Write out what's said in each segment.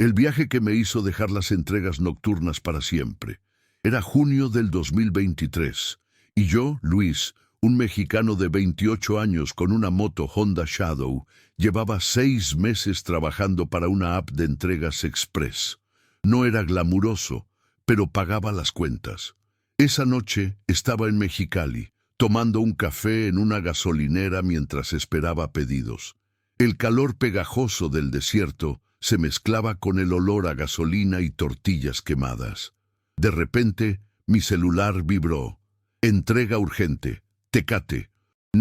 El viaje que me hizo dejar las entregas nocturnas para siempre. Era junio del 2023, y yo, Luis, un mexicano de 28 años con una moto Honda Shadow, llevaba 6 meses trabajando para una app de entregas express. No era glamuroso, pero pagaba las cuentas. Esa noche estaba en Mexicali, tomando un café en una gasolinera mientras esperaba pedidos. El calor pegajoso del desierto se mezclaba con el olor a gasolina y tortillas quemadas. De repente, mi celular vibró. Entrega urgente. Tecate.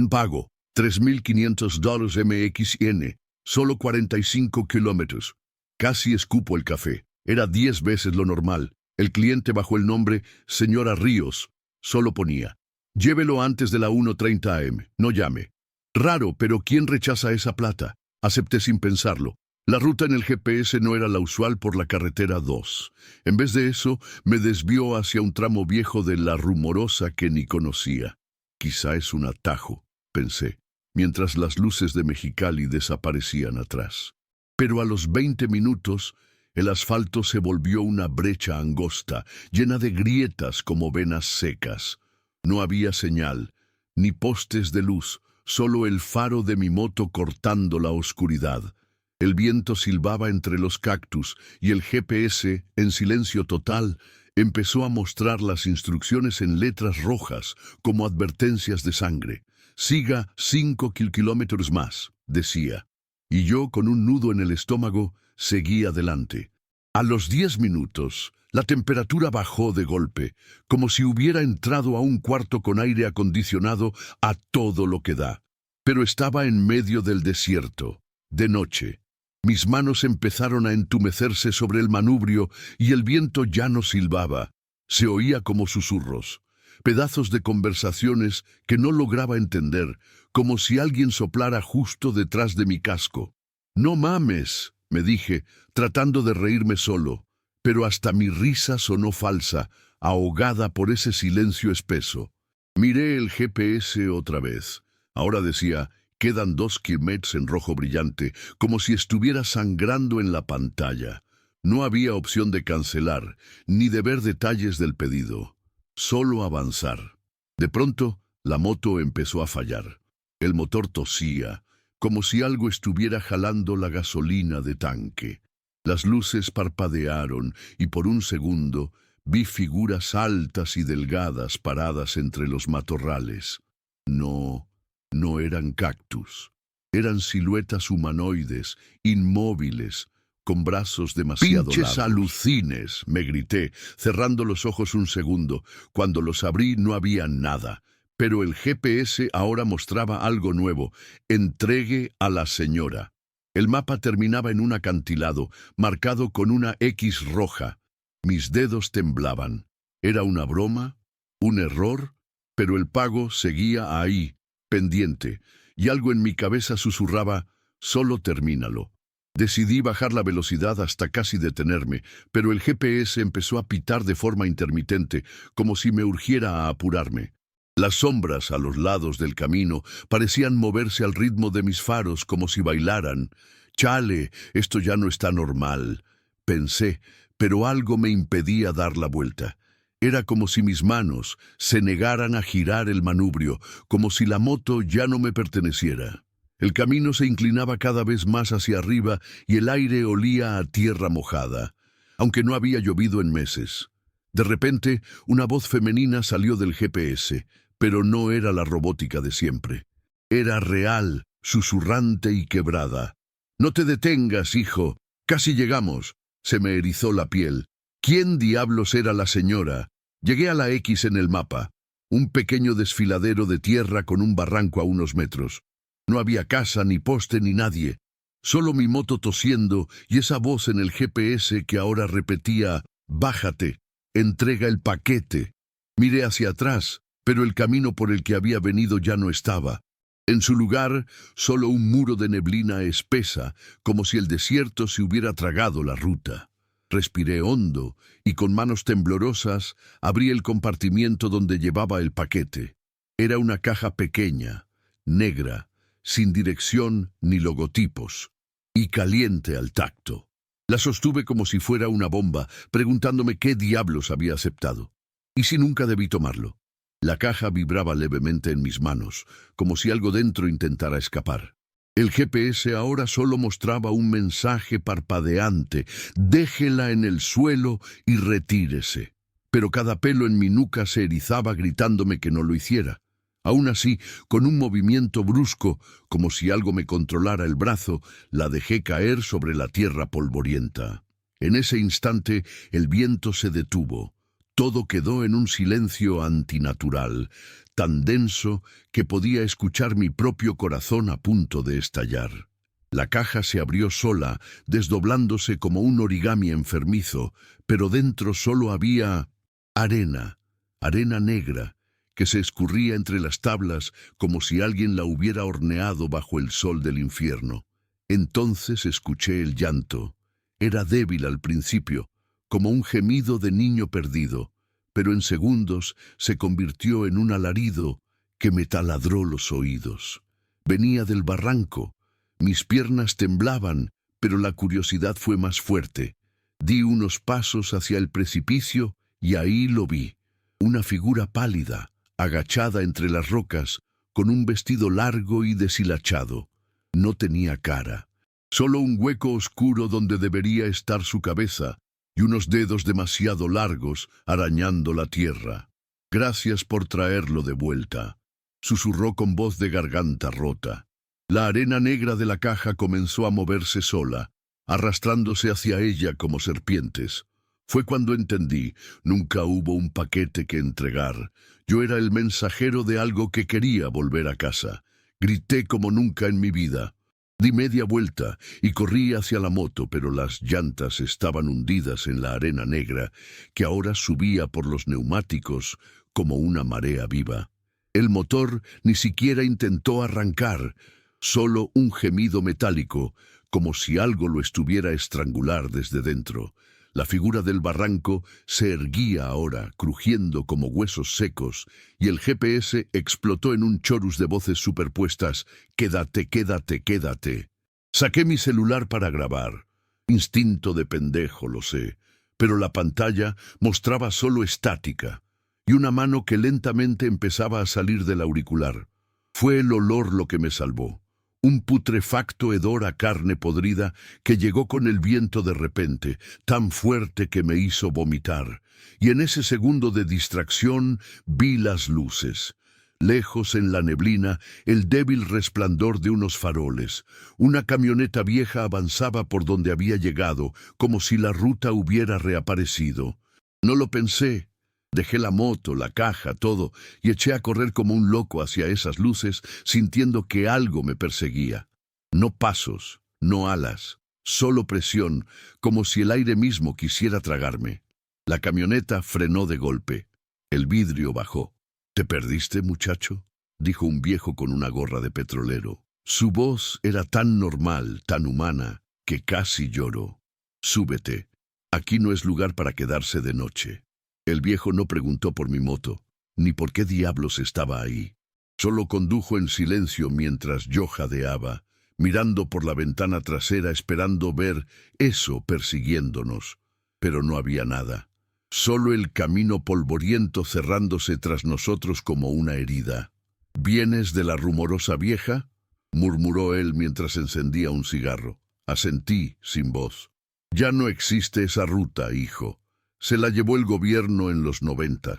Pago. $3,500 MXN. Solo 45 kilómetros. Casi escupo el café. Era 10 veces lo normal. El cliente bajo el nombre Señora Ríos solo ponía: llévelo antes de la 1:30 AM. No llame. Raro, pero ¿quién rechaza esa plata? Acepté sin pensarlo. La ruta en el GPS no era la usual por la carretera 2. En vez de eso, me desvió hacia un tramo viejo de La Rumorosa que ni conocía. Quizá es un atajo, pensé, mientras las luces de Mexicali desaparecían atrás. Pero a los 20 minutos, el asfalto se volvió una brecha angosta, llena de grietas como venas secas. No había señal, ni postes de luz, solo el faro de mi moto cortando la oscuridad. El viento silbaba entre los cactus y el GPS, en silencio total, empezó a mostrar las instrucciones en letras rojas como advertencias de sangre. Siga 5 kilómetros más, decía. Y yo, con un nudo en el estómago, seguí adelante. A los 10 minutos, la temperatura bajó de golpe, como si hubiera entrado a un cuarto con aire acondicionado a todo lo que da. Pero estaba en medio del desierto, de noche. Mis manos empezaron a entumecerse sobre el manubrio y el viento ya no silbaba. Se oía como susurros, pedazos de conversaciones que no lograba entender, como si alguien soplara justo detrás de mi casco. «No mames», me dije, tratando de reírme solo, pero hasta mi risa sonó falsa, ahogada por ese silencio espeso. Miré el GPS otra vez. Ahora decía: quedan 2 kilómetros en rojo brillante, como si estuviera sangrando en la pantalla. No había opción de cancelar, ni de ver detalles del pedido. Solo avanzar. De pronto, la moto empezó a fallar. El motor tosía, como si algo estuviera jalando la gasolina de tanque. Las luces parpadearon y por un segundo vi figuras altas y delgadas paradas entre los matorrales. No eran cactus. Eran siluetas humanoides, inmóviles, con brazos demasiado largos. «¡Pinches alucines!», me grité, cerrando los ojos un segundo. Cuando los abrí no había nada. Pero el GPS ahora mostraba algo nuevo: entregue a la señora. El mapa terminaba en un acantilado, marcado con una X roja. Mis dedos temblaban. ¿Era una broma? ¿Un error? Pero el pago seguía ahí, pendiente, y algo en mi cabeza susurraba: solo termínalo. Decidí bajar la velocidad hasta casi detenerme, pero el GPS empezó a pitar de forma intermitente, como si me urgiera a apurarme. Las sombras a los lados del camino parecían moverse al ritmo de mis faros como si bailaran. «Chale, esto ya no está normal», pensé, pero algo me impedía dar la vuelta. Era como si mis manos se negaran a girar el manubrio, como si la moto ya no me perteneciera. El camino se inclinaba cada vez más hacia arriba y el aire olía a tierra mojada, aunque no había llovido en meses. De repente, una voz femenina salió del GPS, pero no era la robótica de siempre. Era real, susurrante y quebrada. «No te detengas, hijo. Casi llegamos». Se me erizó la piel. ¿Quién diablos era la señora? Llegué a la X en el mapa. Un pequeño desfiladero de tierra con un barranco a unos metros. No había casa, ni poste, ni nadie. Solo mi moto tosiendo y esa voz en el GPS que ahora repetía: «Bájate, entrega el paquete». Miré hacia atrás, pero el camino por el que había venido ya no estaba. En su lugar, solo un muro de neblina espesa, como si el desierto se hubiera tragado la ruta. Respiré hondo y con manos temblorosas abrí el compartimiento donde llevaba el paquete. Era una caja pequeña, negra, sin dirección ni logotipos, y caliente al tacto. La sostuve como si fuera una bomba, preguntándome qué diablos había aceptado. ¿Y si nunca debí tomarlo? La caja vibraba levemente en mis manos, como si algo dentro intentara escapar. El GPS ahora solo mostraba un mensaje parpadeante: déjela en el suelo y retírese. Pero cada pelo en mi nuca se erizaba gritándome que no lo hiciera. Aún así, con un movimiento brusco, como si algo me controlara el brazo, la dejé caer sobre la tierra polvorienta. En ese instante, el viento se detuvo. Todo quedó en un silencio antinatural, tan denso que podía escuchar mi propio corazón a punto de estallar. La caja se abrió sola, desdoblándose como un origami enfermizo, pero dentro solo había arena, arena negra, que se escurría entre las tablas como si alguien la hubiera horneado bajo el sol del infierno. Entonces escuché el llanto. Era débil al principio, como un gemido de niño perdido, pero en segundos se convirtió en un alarido que me taladró los oídos. Venía del barranco. Mis piernas temblaban, pero la curiosidad fue más fuerte. Di unos pasos hacia el precipicio y ahí lo vi. Una figura pálida, agachada entre las rocas, con un vestido largo y deshilachado. No tenía cara, solo un hueco oscuro donde debería estar su cabeza y unos dedos demasiado largos arañando la tierra. «Gracias por traerlo de vuelta», susurró con voz de garganta rota. La arena negra de la caja comenzó a moverse sola, arrastrándose hacia ella como serpientes. Fue cuando entendí: nunca hubo un paquete que entregar. Yo era el mensajero de algo que quería volver a casa. Grité como nunca en mi vida. Di media vuelta y corrí hacia la moto, pero las llantas estaban hundidas en la arena negra, que ahora subía por los neumáticos como una marea viva. El motor ni siquiera intentó arrancar, solo un gemido metálico, como si algo lo estuviera estrangular desde dentro. La figura del barranco se erguía ahora, crujiendo como huesos secos, y el GPS explotó en un chorus de voces superpuestas: «Quédate, quédate, quédate». Saqué mi celular para grabar. Instinto de pendejo, lo sé, pero la pantalla mostraba solo estática, y una mano que lentamente empezaba a salir del auricular. Fue el olor lo que me salvó. Un putrefacto hedor a carne podrida que llegó con el viento de repente, tan fuerte que me hizo vomitar. Y en ese segundo de distracción vi las luces. Lejos en la neblina, el débil resplandor de unos faroles. Una camioneta vieja avanzaba por donde había llegado, como si la ruta hubiera reaparecido. No lo pensé. Dejé la moto, la caja, todo, y eché a correr como un loco hacia esas luces, sintiendo que algo me perseguía. No pasos, no alas, solo presión, como si el aire mismo quisiera tragarme. La camioneta frenó de golpe. El vidrio bajó. «¿Te perdiste, muchacho?», dijo un viejo con una gorra de petrolero. Su voz era tan normal, tan humana, que casi lloró. «Súbete. Aquí no es lugar para quedarse de noche». El viejo no preguntó por mi moto, ni por qué diablos estaba ahí. Solo condujo en silencio mientras yo jadeaba, mirando por la ventana trasera esperando ver eso persiguiéndonos. Pero no había nada. Solo el camino polvoriento cerrándose tras nosotros como una herida. «¿Vienes de la rumorosa vieja?», murmuró él mientras encendía un cigarro. Asentí, sin voz. «Ya no existe esa ruta, hijo. Se la llevó el gobierno en los 90,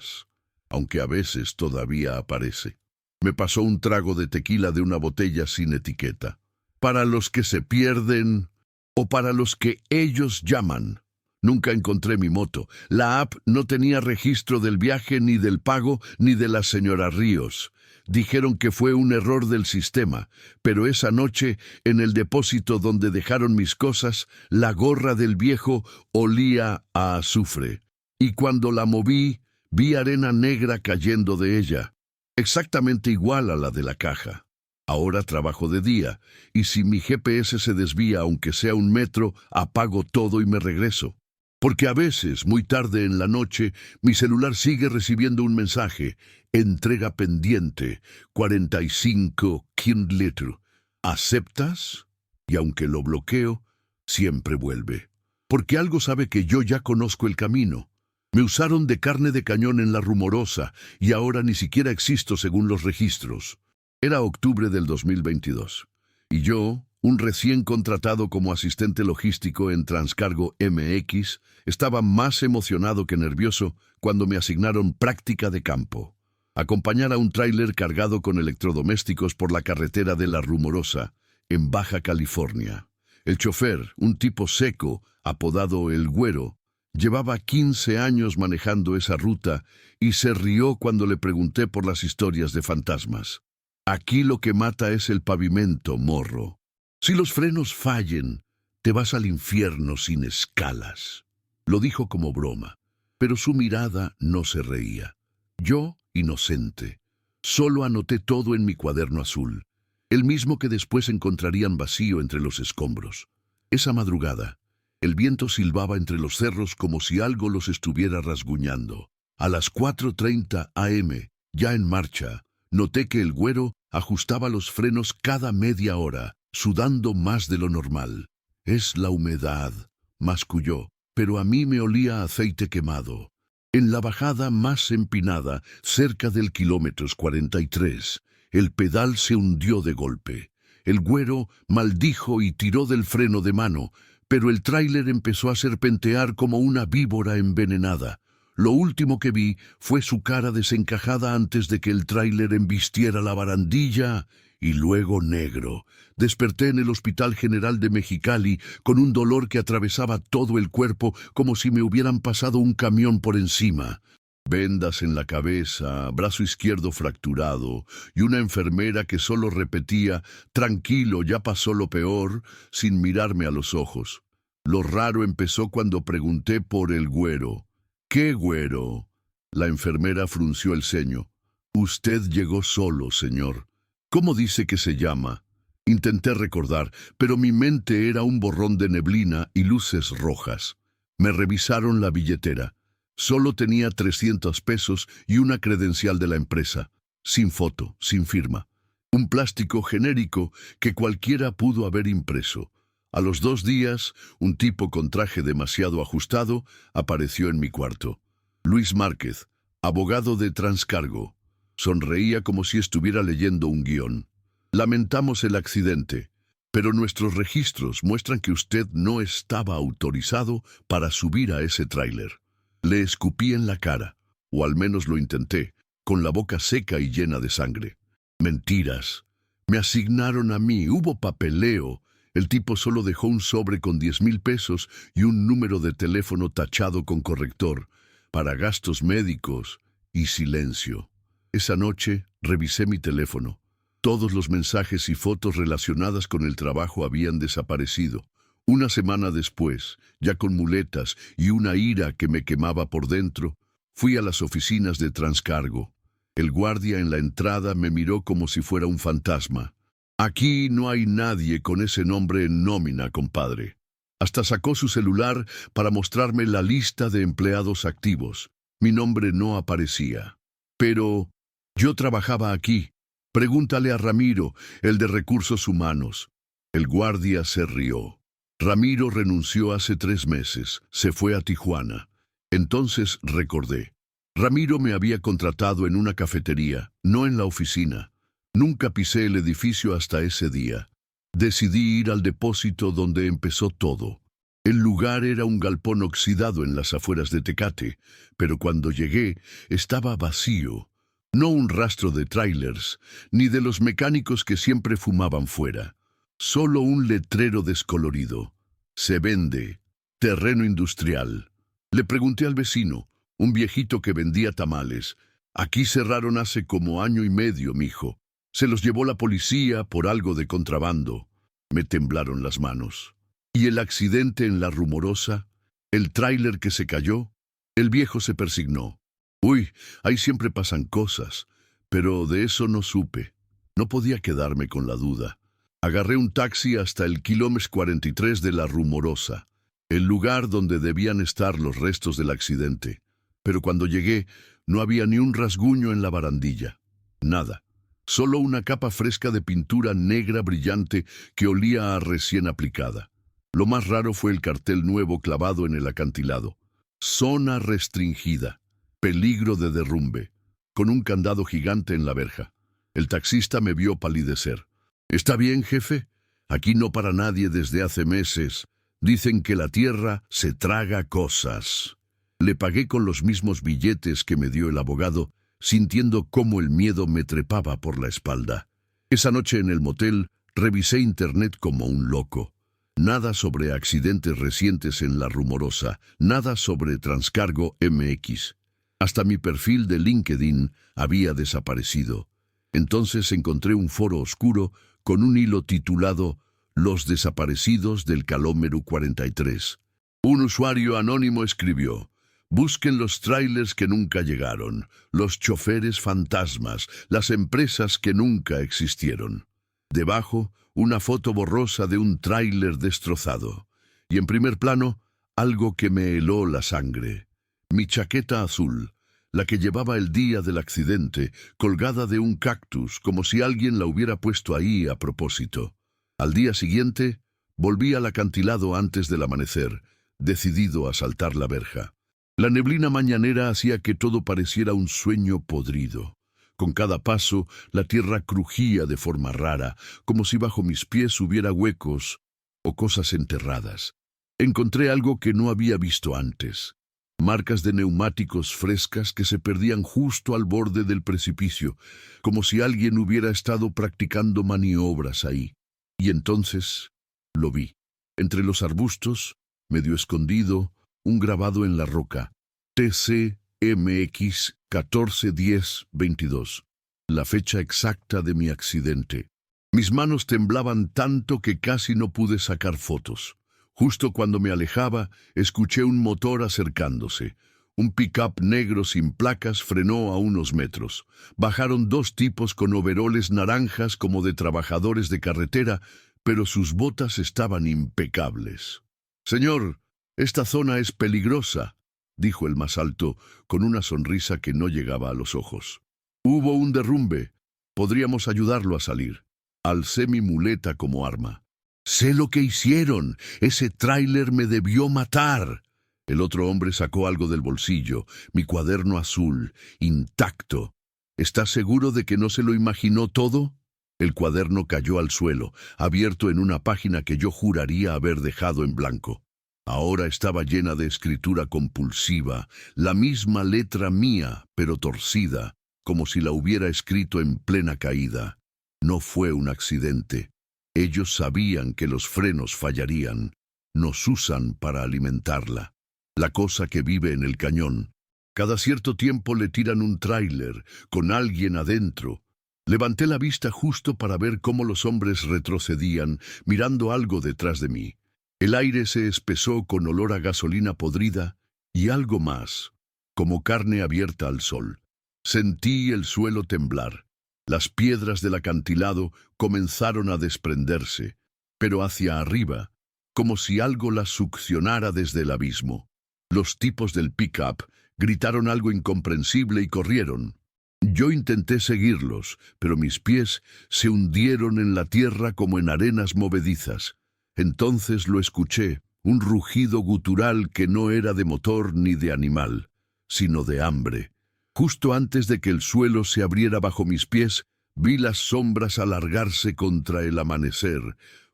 aunque a veces todavía aparece». Me pasó un trago de tequila de una botella sin etiqueta. «Para los que se pierden, o para los que ellos llaman». Nunca encontré mi moto. La app no tenía registro del viaje, ni del pago, ni de la señora Ríos. Dijeron que fue un error del sistema, pero esa noche, en el depósito donde dejaron mis cosas, la gorra del viejo olía a azufre. Y cuando la moví, vi arena negra cayendo de ella, exactamente igual a la de la caja. Ahora trabajo de día, y si mi GPS se desvía aunque sea 1 metro, apago todo y me regreso. Porque a veces, muy tarde en la noche, mi celular sigue recibiendo un mensaje: «Entrega pendiente, 45 km. ¿Aceptas?». Y aunque lo bloqueo, siempre vuelve. porque algo sabe que yo ya conozco el camino. Me usaron de carne de cañón en la Rumorosa y ahora ni siquiera existo según los registros. Era octubre del 2022 y yo, un recién contratado como asistente logístico en Transcargo MX, estaba más emocionado que nervioso cuando me asignaron práctica de campo. Acompañar a un tráiler cargado con electrodomésticos por la carretera de la Rumorosa, en Baja California. El chofer, un tipo seco, apodado El Güero, llevaba 15 años manejando esa ruta y se rió cuando le pregunté por las historias de fantasmas. Aquí lo que mata es el pavimento, morro. Si los frenos fallen, te vas al infierno sin escalas. Lo dijo como broma, pero su mirada no se reía. Yo, inocente, solo anoté todo en mi cuaderno azul, el mismo que después encontrarían vacío entre los escombros. Esa madrugada, el viento silbaba entre los cerros como si algo los estuviera rasguñando. A las 4:30 am, ya en marcha, noté que el Güero ajustaba los frenos cada media hora, sudando más de lo normal. Es la humedad, masculló, pero a mí me olía a aceite quemado. En la bajada más empinada, cerca del kilómetro 43, el pedal se hundió de golpe. El Güero maldijo y tiró del freno de mano, pero el tráiler empezó a serpentear como una víbora envenenada. Lo último que vi fue su cara desencajada antes de que el tráiler embistiera la barandilla y luego negro. Desperté en el Hospital General de Mexicali con un dolor que atravesaba todo el cuerpo como si me hubieran pasado un camión por encima. Vendas en la cabeza, brazo izquierdo fracturado y una enfermera que solo repetía «Tranquilo, ya pasó lo peor», sin mirarme a los ojos. Lo raro empezó cuando pregunté por el Güero. «¿Qué Güero?». La enfermera frunció el ceño. «Usted llegó solo, señor». «¿Cómo dice que se llama?». Intenté recordar, pero mi mente era un borrón de neblina y luces rojas. Me revisaron la billetera. Solo tenía 300 pesos y una credencial de la empresa. Sin foto, sin firma. Un plástico genérico que cualquiera pudo haber impreso. A los 2 días, un tipo con traje demasiado ajustado apareció en mi cuarto. Luis Márquez, abogado de Transcargo. Sonreía como si estuviera leyendo un guión. «Lamentamos el accidente, pero nuestros registros muestran que usted no estaba autorizado para subir a ese tráiler». Le escupí en la cara, o al menos lo intenté, con la boca seca y llena de sangre. «Mentiras. Me asignaron a mí, hubo papeleo». El tipo solo dejó un sobre con 10,000 pesos y un número de teléfono tachado con corrector, para gastos médicos, y silencio. Esa noche revisé mi teléfono. Todos los mensajes y fotos relacionadas con el trabajo habían desaparecido. Una semana después, ya con muletas y una ira que me quemaba por dentro, fui a las oficinas de Transcargo. El guardia en la entrada me miró como si fuera un fantasma. «Aquí no hay nadie con ese nombre en nómina, compadre». Hasta sacó su celular para mostrarme la lista de empleados activos. Mi nombre no aparecía. «Pero yo trabajaba aquí. Pregúntale a Ramiro, el de Recursos Humanos». El guardia se rió. «Ramiro renunció hace 3 meses. Se fue a Tijuana». Entonces recordé. Ramiro me había contratado en una cafetería, no en la oficina. Nunca pisé el edificio hasta ese día. Decidí ir al depósito donde empezó todo. El lugar era un galpón oxidado en las afueras de Tecate, pero cuando llegué estaba vacío. No un rastro de tráilers, ni de los mecánicos que siempre fumaban fuera. Solo un letrero descolorido. «Se vende. Terreno industrial». Le pregunté al vecino, un viejito que vendía tamales. «Aquí cerraron hace como 1 año y medio, mijo. Se los llevó la policía por algo de contrabando». Me temblaron las manos. «¿Y el accidente en la Rumorosa? ¿El tráiler que se cayó?». El viejo se persignó. «Uy, ahí siempre pasan cosas, pero de eso no supe». No podía quedarme con la duda. Agarré un taxi hasta el kilómetro 43 de la Rumorosa, el lugar donde debían estar los restos del accidente. Pero cuando llegué, no había ni un rasguño en la barandilla. Nada. Solo una capa fresca de pintura negra brillante que olía a recién aplicada. Lo más raro fue el cartel nuevo clavado en el acantilado. Zona restringida. Peligro de derrumbe. Con un candado gigante en la verja. El taxista me vio palidecer. «¿Está bien, jefe? Aquí no para nadie desde hace meses. Dicen que la tierra se traga cosas». Le pagué con los mismos billetes que me dio el abogado, sintiendo cómo el miedo me trepaba por la espalda. Esa noche en el motel revisé internet como un loco. Nada sobre accidentes recientes en La Rumorosa, nada sobre Transcargo MX. Hasta mi perfil de LinkedIn había desaparecido. Entonces encontré un foro oscuro con un hilo titulado «Los desaparecidos del Calómero 43». Un usuario anónimo escribió: «Busquen los trailers que nunca llegaron, los choferes fantasmas, las empresas que nunca existieron». Debajo, una foto borrosa de un tráiler destrozado. Y en primer plano, algo que me heló la sangre. Mi chaqueta azul, la que llevaba el día del accidente, colgada de un cactus, como si alguien la hubiera puesto ahí a propósito. Al día siguiente, volví al acantilado antes del amanecer, decidido a saltar la verja. La neblina mañanera hacía que todo pareciera un sueño podrido. Con cada paso, la tierra crujía de forma rara, como si bajo mis pies hubiera huecos o cosas enterradas. Encontré algo que no había visto antes. Marcas de neumáticos frescas que se perdían justo al borde del precipicio, como si alguien hubiera estado practicando maniobras ahí. Y entonces lo vi. Entre los arbustos, medio escondido, un grabado en la roca. TCMX 14-10-22. La fecha exacta de mi accidente. Mis manos temblaban tanto que casi no pude sacar fotos. Justo cuando me alejaba, escuché un motor acercándose. Un pick-up negro sin placas frenó a unos metros. Bajaron dos tipos con overoles naranjas como de trabajadores de carretera, pero sus botas estaban impecables. «Señor, esta zona es peligrosa», dijo el más alto, con una sonrisa que no llegaba a los ojos. «Hubo un derrumbe. Podríamos ayudarlo a salir». Alcé mi muleta como arma. «Sé lo que hicieron. Ese tráiler me debió matar». El otro hombre sacó algo del bolsillo, mi cuaderno azul, intacto. «¿Estás seguro de que no se lo imaginó todo?» El cuaderno cayó al suelo, abierto en una página que yo juraría haber dejado en blanco. Ahora estaba llena de escritura compulsiva, la misma letra mía, pero torcida, como si la hubiera escrito en plena caída. No fue un accidente. Ellos sabían que los frenos fallarían. Nos usan para alimentarla. La cosa que vive en el cañón. Cada cierto tiempo le tiran un tráiler, con alguien adentro. Levanté la vista justo para ver cómo los hombres retrocedían, mirando algo detrás de mí. El aire se espesó con olor a gasolina podrida y algo más, como carne abierta al sol. Sentí el suelo temblar. Las piedras del acantilado comenzaron a desprenderse, pero hacia arriba, como si algo las succionara desde el abismo. Los tipos del pick-up gritaron algo incomprensible y corrieron. Yo intenté seguirlos, pero mis pies se hundieron en la tierra como en arenas movedizas. Entonces lo escuché, un rugido gutural que no era de motor ni de animal, sino de hambre. Justo antes de que el suelo se abriera bajo mis pies, vi las sombras alargarse contra el amanecer,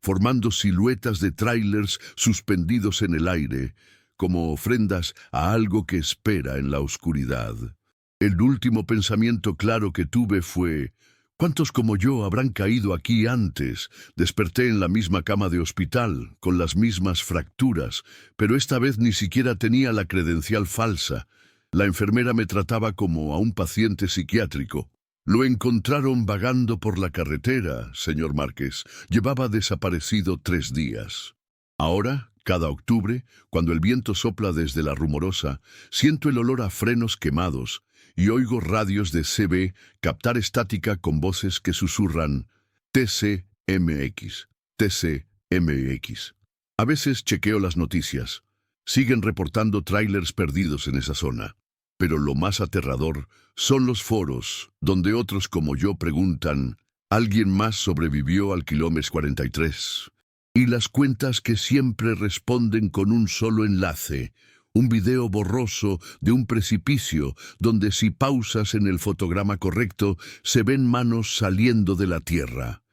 formando siluetas de tráilers suspendidos en el aire, como ofrendas a algo que espera en la oscuridad. El último pensamiento claro que tuve fue: ¿cuántos como yo habrán caído aquí antes? Desperté en la misma cama de hospital, con las mismas fracturas, pero esta vez ni siquiera tenía la credencial falsa. La enfermera me trataba como a un paciente psiquiátrico. Lo encontraron vagando por la carretera, señor Márquez. Llevaba desaparecido 3 días. Ahora, cada octubre, cuando el viento sopla desde La Rumorosa, siento el olor a frenos quemados y oigo radios de CB captar estática con voces que susurran TCMX, TCMX. A veces chequeo las noticias. Siguen reportando tráilers perdidos en esa zona. Pero lo más aterrador son los foros, donde otros como yo preguntan: ¿alguien más sobrevivió al kilómetro 43? Y las cuentas que siempre responden con un solo enlace, un video borroso de un precipicio donde si pausas en el fotograma correcto se ven manos saliendo de la tierra.